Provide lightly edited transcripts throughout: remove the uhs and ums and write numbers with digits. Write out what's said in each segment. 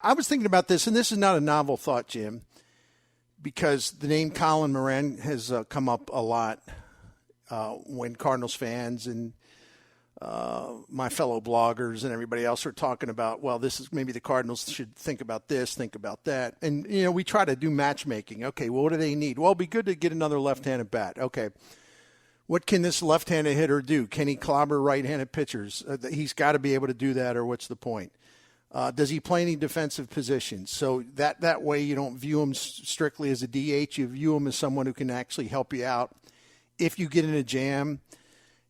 I was thinking about this, and this is not a novel thought, Jim, because the name Colin Moran has come up a lot when Cardinals fans and my fellow bloggers and everybody else are talking about, well, this is maybe the Cardinals should think about this, think about that. And, we try to do matchmaking. Okay, well, what do they need? Well, it'd be good to get another left-handed bat. Okay, what can this left-handed hitter do? Can he clobber right-handed pitchers? He's got to be able to do that, or what's the point? Does he play any defensive positions? So that way you don't view him strictly as a DH. You view him as someone who can actually help you out if you get in a jam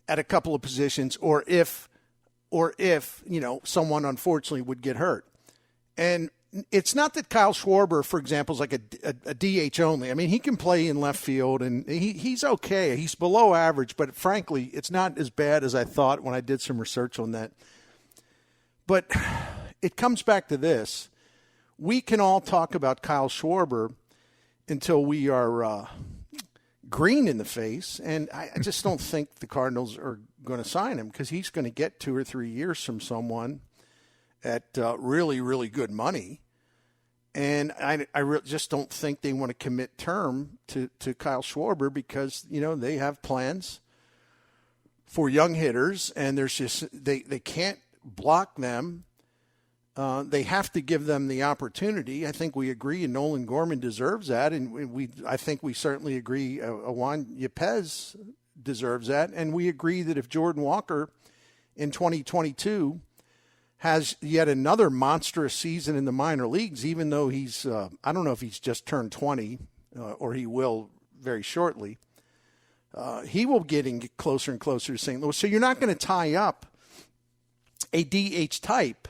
at a couple of positions, or if someone unfortunately would get hurt. And it's not that Kyle Schwarber, for example, is like a DH only. I mean, he can play in left field, and he's okay. He's below average, but frankly, it's not as bad as I thought when I did some research on that. But it comes back to this. We can all talk about Kyle Schwarber until we are green in the face, and I just don't think the Cardinals are going to sign him, because he's going to get 2 or 3 years from someone at really, really good money. And I just don't think they want to commit term to Kyle Schwarber, because, they have plans for young hitters, and there's just they can't block them. They have to give them the opportunity. I think we agree, and Nolan Gorman deserves that, and I think we certainly agree Juan Yepez deserves that, and we agree that if Jordan Walker in 2022 has yet another monstrous season in the minor leagues, even though he's I don't know if he's just turned 20 or he will very shortly, he will get closer and closer to St. Louis. So you're not going to tie up a DH type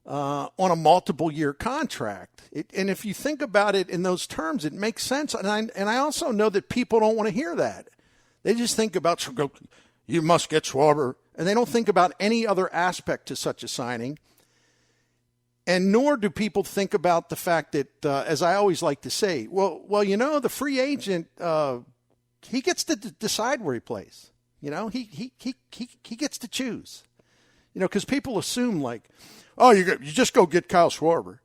on a multiple-year contract. And if you think about it in those terms, it makes sense. And I also know that people don't want to hear that. They just think about, you must get Schwarber, and they don't think about any other aspect to such a signing. And nor do people think about the fact that, as I always like to say, well, the free agent, he gets to decide where he plays. He gets to choose. Because people assume like, oh, you just go get Kyle Schwarber.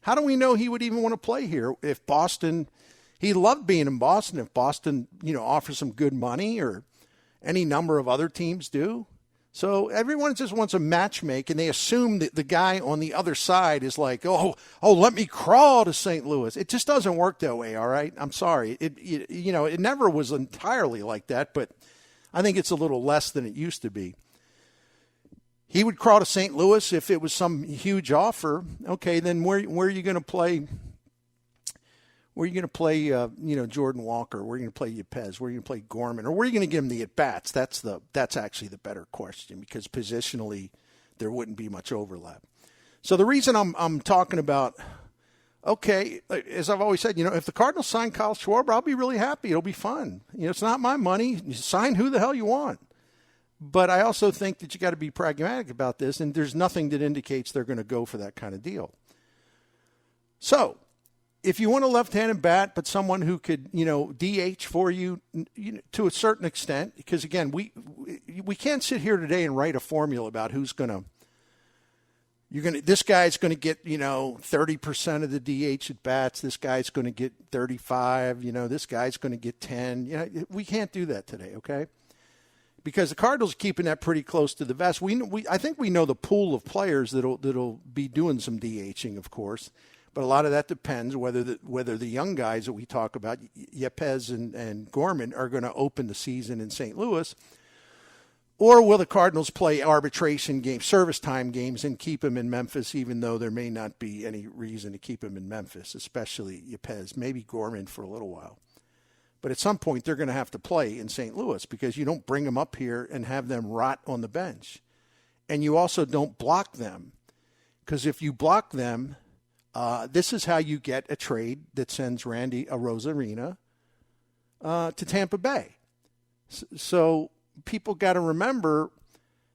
How do we know he would even want to play here if Boston? He loved being in Boston. If Boston, offers some good money, or any number of other teams do. So everyone just wants a matchmake, and they assume that the guy on the other side is like, oh, let me crawl to St. Louis. It just doesn't work that way. All right, I'm sorry. It never was entirely like that, but I think it's a little less than it used to be. He would crawl to St. Louis if it was some huge offer. Okay, then where are you going to play? Where are you going to play? Jordan Walker. Where are you going to play Yepez? Where are you going to play Gorman? Or where are you going to give him the at bats? That's actually the better question, because positionally there wouldn't be much overlap. So the reason I'm talking about, okay, as I've always said, if the Cardinals sign Kyle Schwarber, I'll be really happy. It'll be fun. It's not my money. You sign who the hell you want. But I also think that you got to be pragmatic about this, and there's nothing that indicates they're going to go for that kind of deal. So if you want a left-handed bat, but someone who could, DH for you, to a certain extent, because, again, we can't sit here today and write a formula about who's going to – this guy's going to get, 30% of the DH at bats. This guy's going to get 35. This guy's going to get 10. We can't do that today, okay? Because the Cardinals are keeping that pretty close to the vest. I think we know the pool of players that'll be doing some DHing, of course. But a lot of that depends whether the young guys that we talk about, Yepez and Gorman, are going to open the season in St. Louis, or will the Cardinals play arbitration games, service time games, and keep him in Memphis, even though there may not be any reason to keep him in Memphis, especially Yepez, maybe Gorman for a little while. But at some point, they're going to have to play in St. Louis, because you don't bring them up here and have them rot on the bench. And you also don't block them, because if you block them, this is how you get a trade that sends Randy Arozarena to Tampa Bay. So people got to remember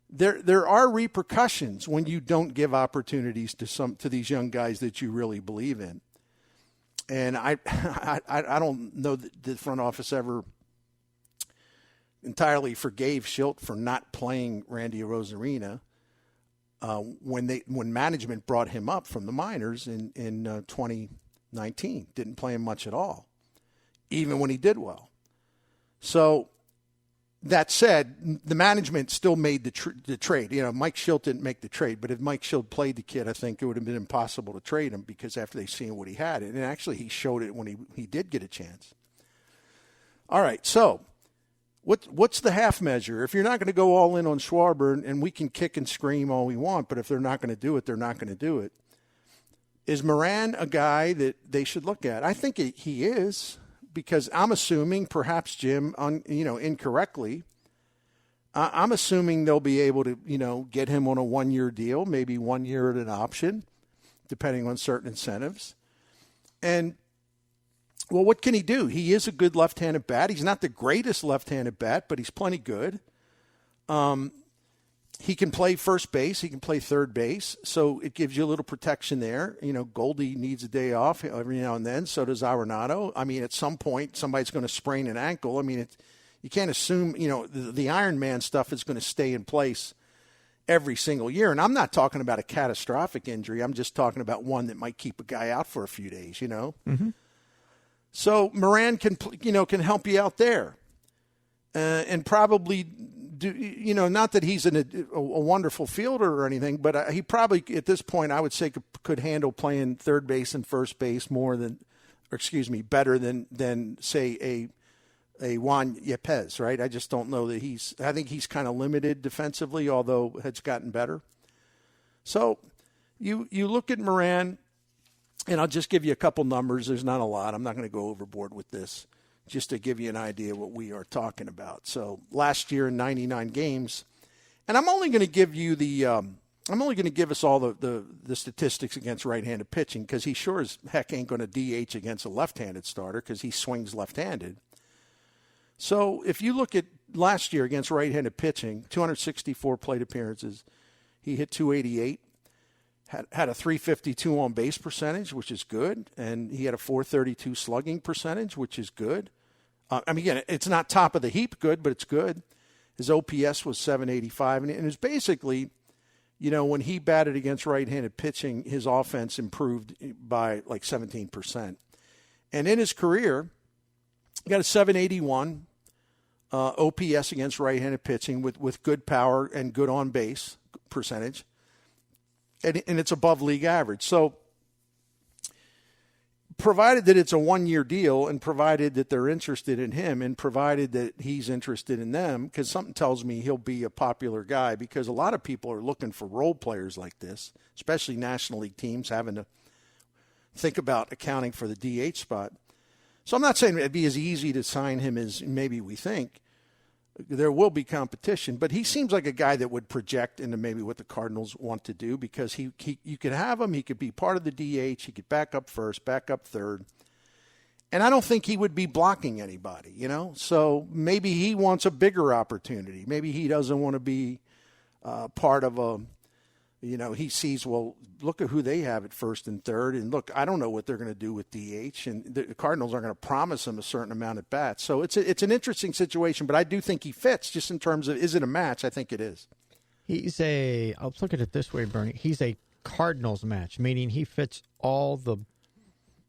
there are repercussions when you don't give opportunities to these young guys that you really believe in. And I don't know that the front office ever entirely forgave Schilt for not playing Randy Arozarena. when management brought him up from the minors in 2019. Didn't play him much at all, even when he did well. So that said, the management still made the trade. Mike Schilt didn't make the trade, but if Mike Schilt played the kid, I think it would have been impossible to trade him because after they seen what he had, and actually he showed it when he did get a chance. All right, so what's the half measure? If you're not going to go all in on Schwarber, and we can kick and scream all we want, but if they're not going to do it, they're not going to do it. Is Moran a guy that they should look at? I think he is. Because I'm assuming, perhaps Jim, incorrectly, I'm assuming they'll be able to, get him on a 1-year deal, maybe 1 year at an option, depending on certain incentives. And, well, what can he do? He is a good left-handed bat. He's not the greatest left-handed bat, but he's plenty good. He can play first base. He can play third base. So it gives you a little protection there. Goldie needs a day off every now and then. So does Arenado. I mean, at some point, somebody's going to sprain an ankle. I mean, you can't assume, the Iron Man stuff is going to stay in place every single year. And I'm not talking about a catastrophic injury. I'm just talking about one that might keep a guy out for a few days, Mm-hmm. So Moran can help you out there. And probably not that he's a wonderful fielder or anything, but he probably at this point I would say could handle playing third base and first base better than say a Juan Yepez, right? I just don't know that I think he's kind of limited defensively, although it's gotten better. So you look at Moran, and I'll just give you a couple numbers. There's not a lot. I'm not going to go overboard with this, just to give you an idea what we are talking about. So last year in 99 games, and I'm only going to give you I'm only going to give us all the statistics against right-handed pitching because he sure as heck ain't going to DH against a left-handed starter because he swings left-handed. So if you look at last year against right-handed pitching, 264 plate appearances, he hit 288. Had a 352 on base percentage, which is good, and he had a 432 slugging percentage, which is good. Again, it's not top of the heap good, but it's good. His OPS was 785, and it was basically, when he batted against right-handed pitching, his offense improved by like 17%. And in his career, he got a 781 OPS against right-handed pitching with good power and good on-base percentage. And it's above league average. So provided that it's a 1-year deal and provided that they're interested in him and provided that he's interested in them, because something tells me he'll be a popular guy because a lot of people are looking for role players like this, especially National League teams having to think about accounting for the DH spot. So I'm not saying it'd be as easy to sign him as maybe we think. There will be competition, but he seems like a guy that would project into maybe what the Cardinals want to do because you could have him. He could be part of the DH. He could back up first, back up third. And I don't think he would be blocking anybody, So maybe he wants a bigger opportunity. Maybe he doesn't want to be part of a, he sees, well, look at who they have at first and third. And look, I don't know what they're going to do with DH. And the Cardinals are going to promise him a certain amount at bats. So it's an interesting situation, but I do think he fits just in terms of, is it a match? I think it is. I'll look at it this way, Bernie. He's a Cardinals match, meaning he fits all the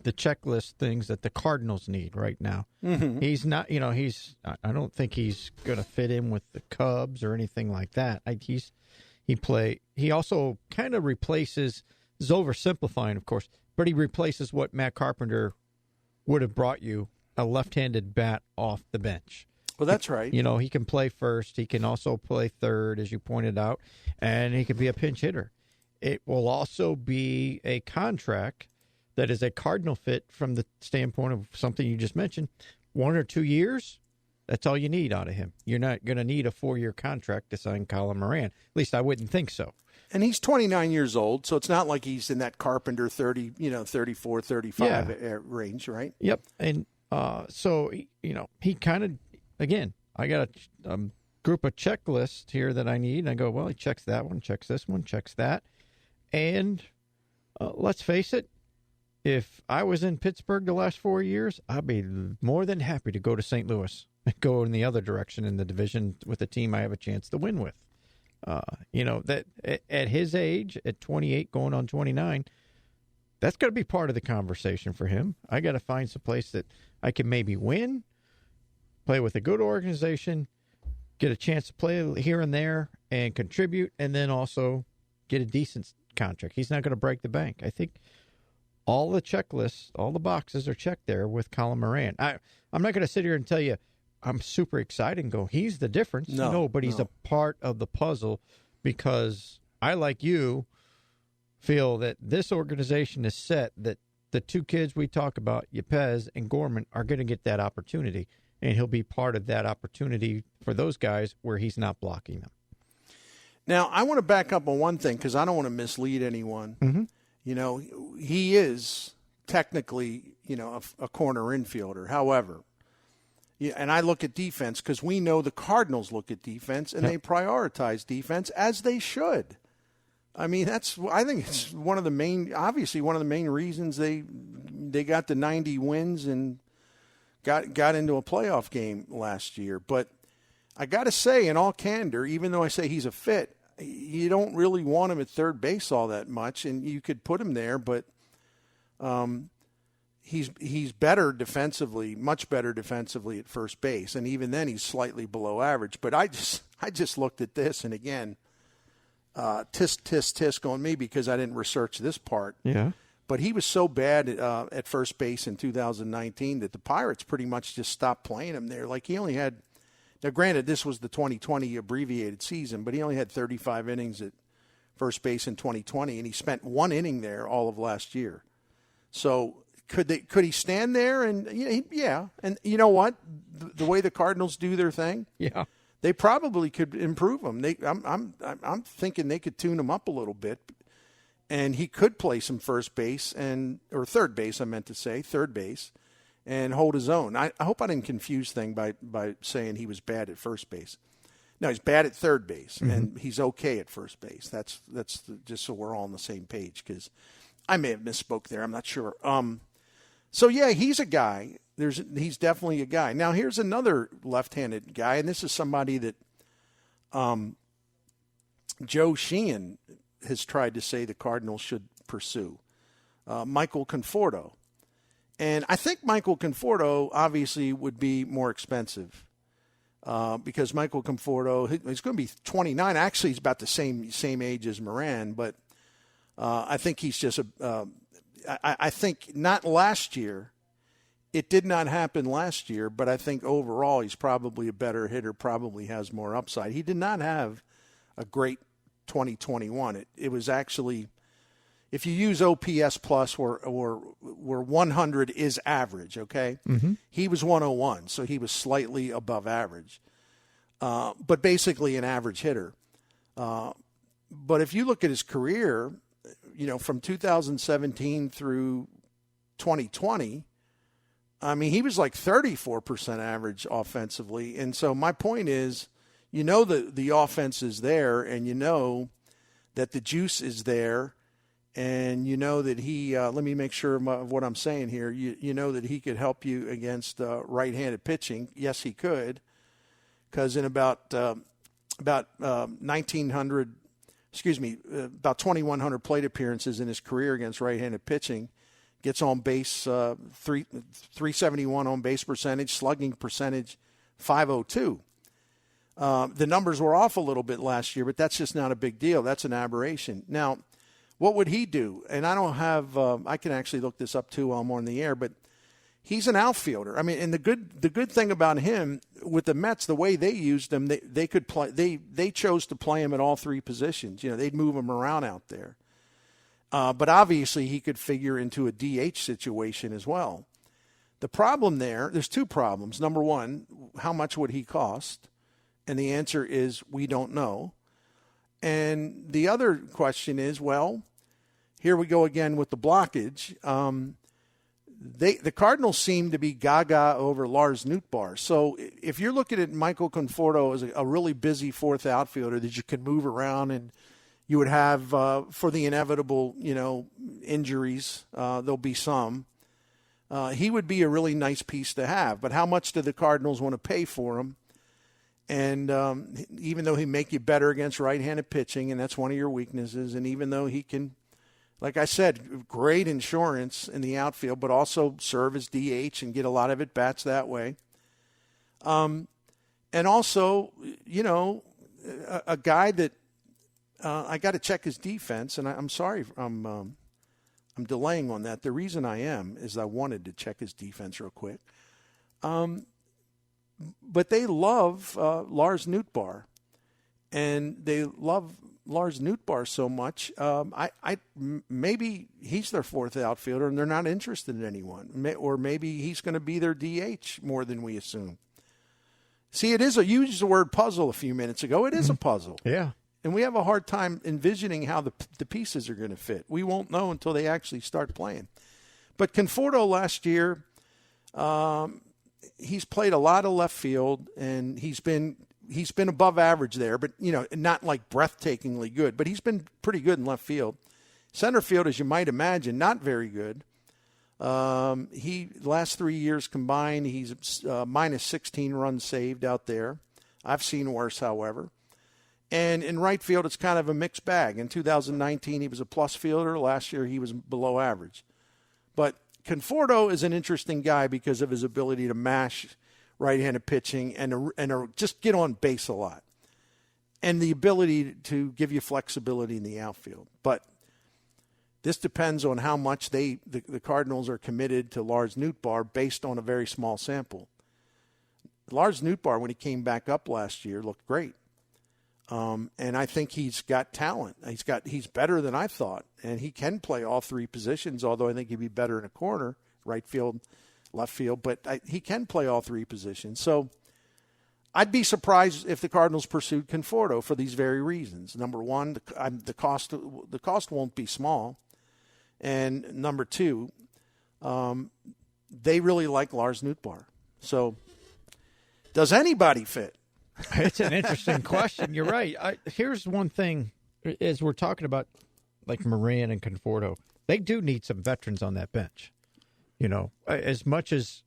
checklist things that the Cardinals need right now. Mm-hmm. He's not, I don't think he's going to fit in with the Cubs or anything like that. He also kind of replaces, is oversimplifying, of course, but he replaces what Matt Carpenter would have brought you, a left-handed bat off the bench. Well, that's right. He can play first. He can also play third, as you pointed out, and he could be a pinch hitter. It will also be a contract that is a Cardinal fit from the standpoint of something you just mentioned. 1 or 2 years, that's all you need out of him. You're not going to need a 4-year contract to sign Colin Moran. At least I wouldn't think so. And he's 29 years old, so it's not like he's in that Carpenter 30, 34, 35 range, right? Yep. And so, he kind of, again, I got a group of checklists here that I need. And I go, well, he checks that one, checks this one, checks that. And let's face it, if I was in Pittsburgh the last 4 years, I'd be more than happy to go to St. Louis and go in the other direction in the division with a team I have a chance to win with. That at his age, at 28, going on 29, that's got to be part of the conversation for him. I got to find some place that I can maybe win, play with a good organization, get a chance to play here and there and contribute, and then also get a decent contract. He's not going to break the bank. I think all the checklists, all the boxes are checked there with Colin Moran. I'm not going to sit here and tell you I'm super excited and go, he's the difference. No, but he's a part of the puzzle because I, like you, feel that this organization is set that the two kids we talk about, Yepez and Gorman, are going to get that opportunity, and he'll be part of that opportunity for those guys where he's not blocking them. Now, I want to back up on one thing because I don't want to mislead anyone. Mm-hmm. He is technically, a corner infielder. However, and I look at defense because we know the Cardinals look at defense and they prioritize defense as they should. I mean, I think it's one of the main reasons they got the 90 wins and got into a playoff game last year. But I got to say, in all candor, even though I say he's a fit, you don't really want him at third base all that much, and you could put him there, but he's better defensively, much better defensively at first base, and even then he's slightly below average. But I just looked at this, and again, tisk going me because I didn't research this part. Yeah. But he was so bad at first base in 2019 that the Pirates pretty much just stopped playing him there. Like he only had. Now, granted, this was the 2020 abbreviated season, but he only had 35 innings at first base in 2020, and he spent one inning there all of last year. So could he stand there? And yeah. And you know what? The way the Cardinals do their thing, yeah, they probably could improve him. I'm thinking they could tune him up a little bit, and he could play some first base or third base. I meant to say third base. And hold his own. I hope I didn't confuse things by saying he was bad at first base. No, he's bad at third base, and he's okay at first base. That's just so we're all on the same page because I may have misspoke there. I'm not sure. So, yeah, he's a guy. He's definitely a guy. Now, here's another left-handed guy, and this is somebody that Joe Sheehan has tried to say the Cardinals should pursue, Michael Conforto. And I think Michael Conforto obviously would be more expensive because Michael Conforto, he's going to be 29. Actually, he's about the same age as Moran, but I think he's just I think not last year. It did not happen last year, but I think overall he's probably a better hitter, probably has more upside. He did not have a great 2021. It was actually, if you use OPS plus where 100 is average, okay? Mm-hmm. He was 101, so he was slightly above average, but basically an average hitter. But if you look at his career, from 2017 through 2020, I mean, he was like 34% average offensively. And so my point is, the offense is there, and that the juice is there, and that he, let me make sure of what I'm saying here. You know that he could help you against right-handed pitching. Yes, he could, because in about 2,100 plate appearances in his career against right-handed pitching, gets on base 371 on base percentage, slugging percentage 502. The numbers were off a little bit last year, but that's just not a big deal. That's an aberration. Now, what would he do? And I don't have I can actually look this up too while I'm on the air, but he's an outfielder. I mean, and the good thing about him with the Mets, the way they used him, they could play. They chose to play him at all three positions. They'd move him around out there. But obviously he could figure into a DH situation as well. The problem there's two problems. Number one, how much would he cost? And the answer is we don't know. And the other question is, well, here we go again with the blockage. The Cardinals seem to be gaga over Lars Nootbaar. So if you're looking at Michael Conforto as a really busy fourth outfielder that you can move around and you would have for the inevitable, injuries, there'll be some. He would be a really nice piece to have. But how much do the Cardinals want to pay for him? And even though he make you better against right-handed pitching, and that's one of your weaknesses, and even though he can, like I said, great insurance in the outfield, but also serve as DH and get a lot of at-bats that way. And also, a guy that I got to check his defense, and I'm sorry I'm delaying on that. The reason I am is I wanted to check his defense real quick. But they love Lars Nootbaar, and they love Lars Nootbaar so much. Maybe he's their fourth outfielder, and they're not interested in anyone. Or maybe he's going to be their DH more than we assume. See, you used the word puzzle a few minutes ago. It is a puzzle. Yeah. And we have a hard time envisioning how the pieces are going to fit. We won't know until they actually start playing. But Conforto last year, he's played a lot of left field, and he's been above average there, but not like breathtakingly good. But he's been pretty good in left field. Center field, as you might imagine, not very good. Last 3 years combined, he's minus 16 runs saved out there. I've seen worse, however. And in right field, it's kind of a mixed bag. In 2019, he was a plus fielder. Last year, he was below average. But Conforto is an interesting guy because of his ability to mash right-handed pitching and just get on base a lot, and the ability to give you flexibility in the outfield. But this depends on how much the Cardinals are committed to Lars Nootbaar based on a very small sample. Lars Nootbaar, when he came back up last year, looked great. And I think he's got talent. He's better than I thought, and he can play all three positions, although I think he'd be better in a corner, right field, left field, but he can play all three positions. So I'd be surprised if the Cardinals pursued Conforto for these very reasons. Number one, the cost won't be small. And number two, they really like Lars Nootbaar. So does anybody fit? It's an interesting question. You're right. Here's one thing, as we're talking about like Moran and Conforto, they do need some veterans on that bench. As much as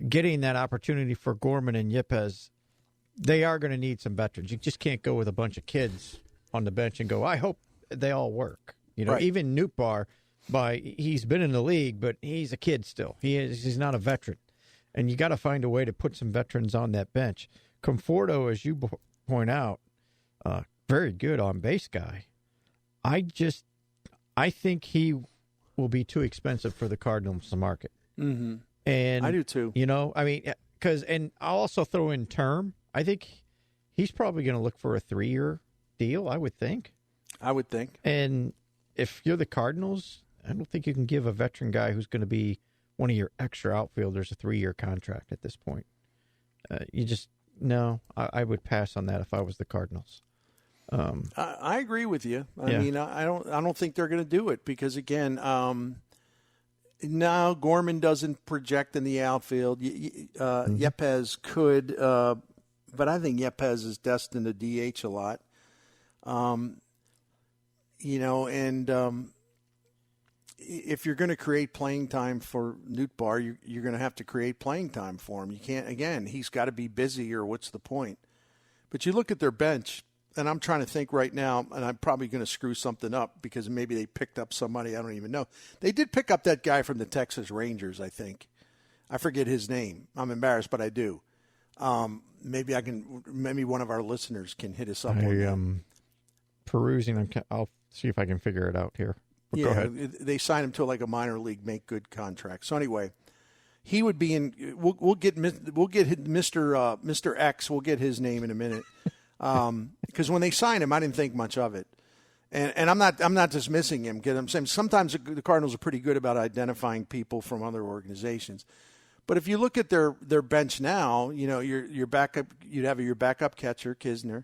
getting that opportunity for Gorman and Yepes, they are going to need some veterans. You just can't go with a bunch of kids on the bench and go, I hope they all work. Right. Even Nootbaar, he's been in the league, but he's a kid still. He's not a veteran. And you got to find a way to put some veterans on that bench. Conforto, as you point out, very good on base guy. I think he will be too expensive for the Cardinals to market. Mm-hmm. And I do too. And I'll also throw in term. I think he's probably going to look for a 3-year deal, I would think. And if you're the Cardinals, I don't think you can give a veteran guy who's going to be one of your extra outfielders a 3-year contract at this point. No, I would pass on that if I was the Cardinals. I agree with you. I don't think they're going to do it because, again, now Gorman doesn't project in the outfield. Yepes could, but I think Yepes is destined to DH a lot. If you're going to create playing time for Nootbaar, you're going to have to create playing time for him. You can't, again, he's got to be busy or what's the point? But you look at their bench, and I'm trying to think right now, and I'm probably going to screw something up because maybe they picked up somebody I don't even know. They did pick up that guy from the Texas Rangers, I think. I forget his name. I'm embarrassed, but I do. Maybe one of our listeners can hit us up on that. Perusing, I'll see if I can figure it out here. But go ahead. They signed him to like a minor league make good contract. So anyway, he would be in. We'll get Mr. X. We'll get his name in a minute. Because when they signed him, I didn't think much of it, and I'm not dismissing him. Because I'm saying sometimes the Cardinals are pretty good about identifying people from other organizations. But if you look at their bench now, your backup, you'd have your backup catcher Kisner.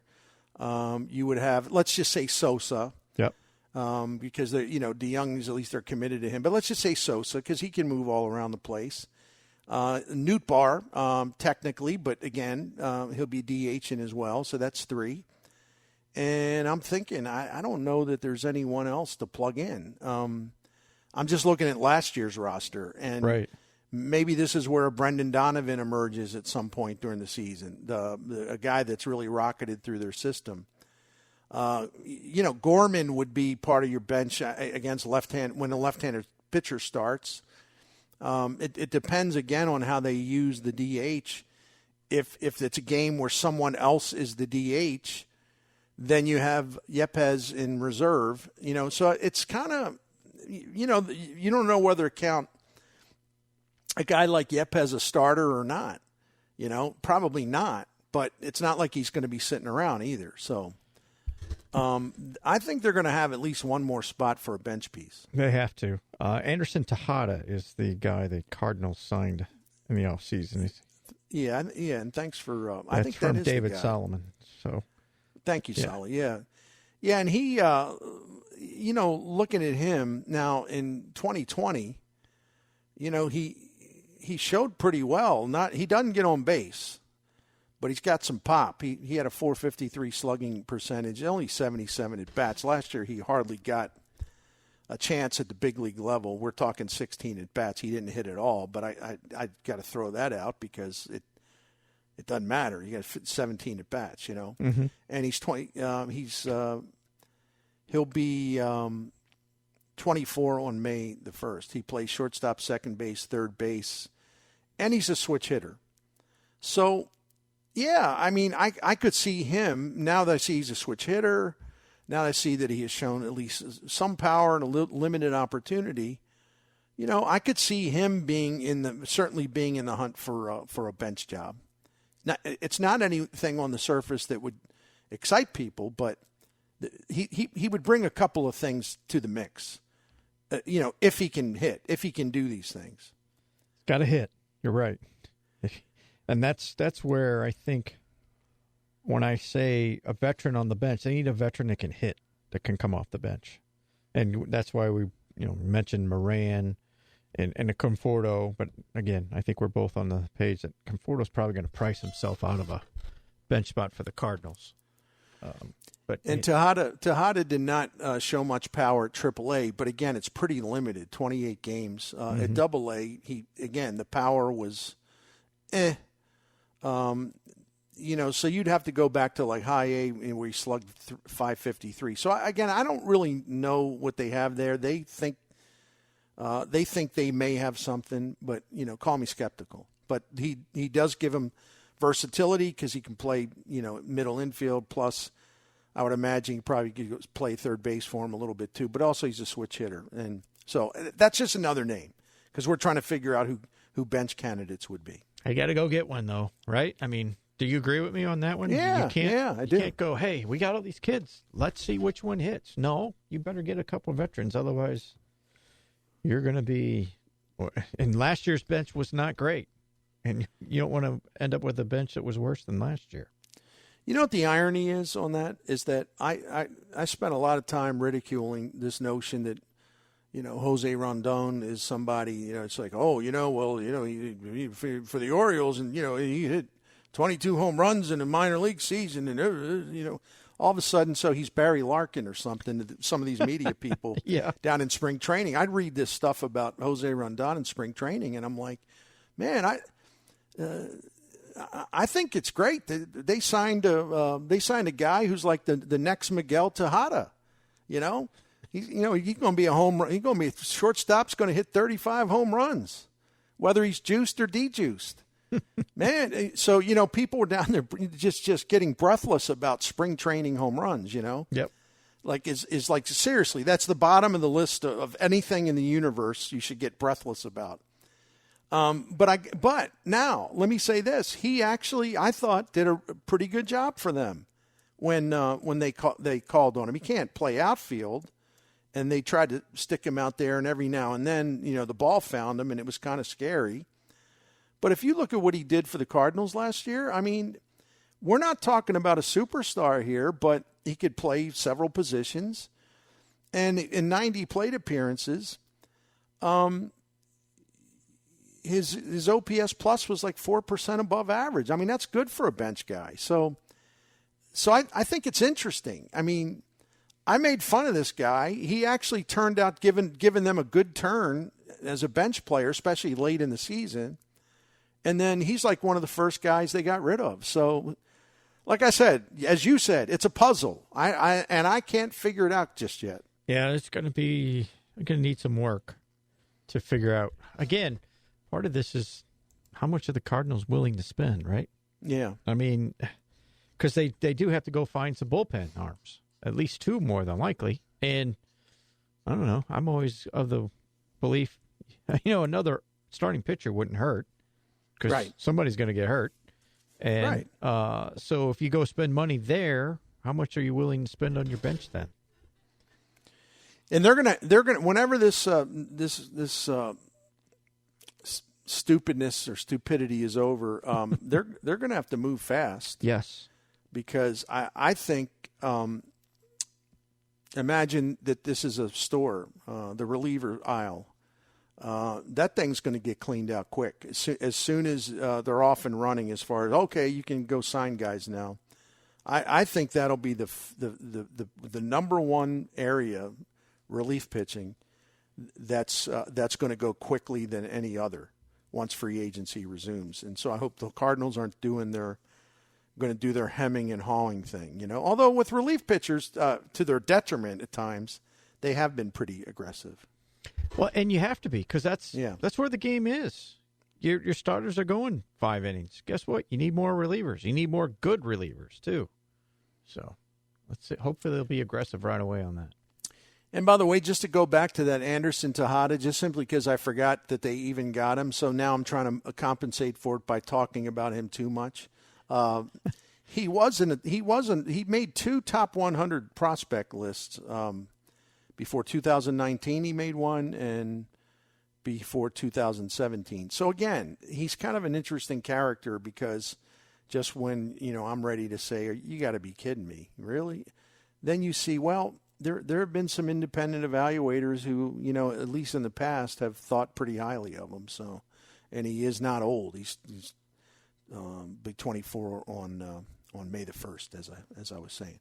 You would have, let's just say, Sosa. Yep. Because DeYoung, at least they're committed to him. But let's just say Sosa, because he can move all around the place. Nootbaar, technically, but again, he'll be DHing as well, so that's 3. And I'm thinking, I don't know that there's anyone else to plug in. I'm just looking at last year's roster, and right. Maybe this is where a Brendan Donovan emerges at some point during the season, a guy that's really rocketed through their system. Gorman would be part of your bench against when a left-handed pitcher starts. It depends, again, on how they use the DH. If it's a game where someone else is the DH, then you have Yepez in reserve. So it's kind of, you don't know whether to count a guy like Yepez a starter or not. Probably not. But it's not like he's going to be sitting around either. So I think they're going to have at least one more spot for a bench piece. They have to. Anderson Tejeda is the guy the Cardinals signed in the offseason. Yeah, and thanks for. I think from that is David Solomon. So, thank you, Solly. Yeah, and he, looking at him now in 2020, he showed pretty well. He doesn't get on base, but he's got some pop. He had a .453 slugging percentage, only 77 at bats. Last year he hardly got a chance at the big league level. We're talking 16 at bats. He didn't hit at all, but I got to throw that out because it doesn't matter. You got 17 at bats, Mm-hmm. And he's 20. He'll be 24 on May the 1st. He plays shortstop, second base, third base, and he's a switch hitter. So, yeah, I mean, I could see him, now that I see he's a switch hitter, now that I see that he has shown at least some power and a limited opportunity, I could see him certainly being in the hunt for a bench job. Now, it's not anything on the surface that would excite people, but he would bring a couple of things to the mix. If he can hit, if he can do these things. Got to hit. You're right. And that's where I think when I say a veteran on the bench, they need a veteran that can hit, that can come off the bench. And that's why we mentioned Moran and a Conforto. But again, I think we're both on the page that Conforto's probably going to price himself out of a bench spot for the Cardinals. Tejeda did not show much power at AAA, but again, it's pretty limited, 28 games. At AA, the power was so you'd have to go back to like high A where he slugged 553. So I don't really know what they have there. They think they may have something, but call me skeptical. But he does give him versatility because he can play middle infield. Plus, I would imagine he probably could play third base for him a little bit too. But also he's a switch hitter, and so that's just another name because we're trying to figure out who bench candidates would be. I got to go get one, though, right? I mean, do you agree with me on that one? Yeah, I do. You can't go, hey, we got all these kids. Let's see which one hits. No, you better get a couple of veterans. Otherwise, you're going to be – and last year's bench was not great. And you don't want to end up with a bench that was worse than last year. You know what the irony is on that? Is that I spent a lot of time ridiculing this notion that Jose Rondon is somebody, it's like, for the Orioles, and, he hit 22 home runs in a minor league season, and, all of a sudden, so he's Barry Larkin or something to some of these media people down in spring training. I'd read this stuff about Jose Rondon in spring training, and I'm like, man, I think it's great. They signed a guy who's like the next Miguel Tejada, He's going to be a shortstop's going to hit 35 home runs, whether he's juiced or dejuiced. Man, so people were down there just getting breathless about spring training home runs. Yep. Like is like seriously, that's the bottom of the list of anything in the universe you should get breathless about. But now let me say this: he actually, I thought, did a pretty good job for them when they called on him. He can't play outfield. And they tried to stick him out there, and every now and then, the ball found him, and it was kind of scary. But if you look at what he did for the Cardinals last year, I mean, we're not talking about a superstar here, but he could play several positions. And in 90 plate appearances, his OPS plus was like 4% above average. I mean, that's good for a bench guy. So I think it's interesting. I mean, I made fun of this guy. He actually turned out giving them a good turn as a bench player, especially late in the season. And then he's like one of the first guys they got rid of. So, like I said, as you said, it's a puzzle. I can't figure it out just yet. Yeah, it's going to need some work to figure out. Again, part of this is how much are the Cardinals willing to spend, right? Yeah. I mean, because they do have to go find some bullpen arms, at least two more than likely. And I don't know. I'm always of the belief, another starting pitcher wouldn't hurt because somebody's going to get hurt. And so if you go spend money there, how much are you willing to spend on your bench then? And they're gonna whenever this stupidness or stupidity is over, they're gonna have to move fast. Yes, because I think imagine that this is a store, the reliever aisle. That thing's going to get cleaned out quick as soon as they're off and running. As far as okay, you can go sign guys now. I think that'll be the number one area. Relief pitching that's going to go quickly than any other once free agency resumes. And so I hope the Cardinals aren't going to do their hemming and hawing thing, although with relief pitchers to their detriment at times, they have been pretty aggressive. Well, and you have to be, because that's where the game is. Your starters are going 5 innings. Guess what? You need more relievers. You need more good relievers too. So let's see. Hopefully they'll be aggressive right away on that. And by the way, just to go back to that Anderson Tejeda, just simply because I forgot that they even got him, so now I'm trying to compensate for it by talking about him too much. He made 2 top 100 prospect lists before 2019. He made one, and before 2017. So again, he's kind of an interesting character because just when I'm ready to say, "You got to be kidding me, really?" Then you see, well. There have been some independent evaluators who, at least in the past, have thought pretty highly of him. So, and he is not old. He's be 24 on May the 1st, as I was saying.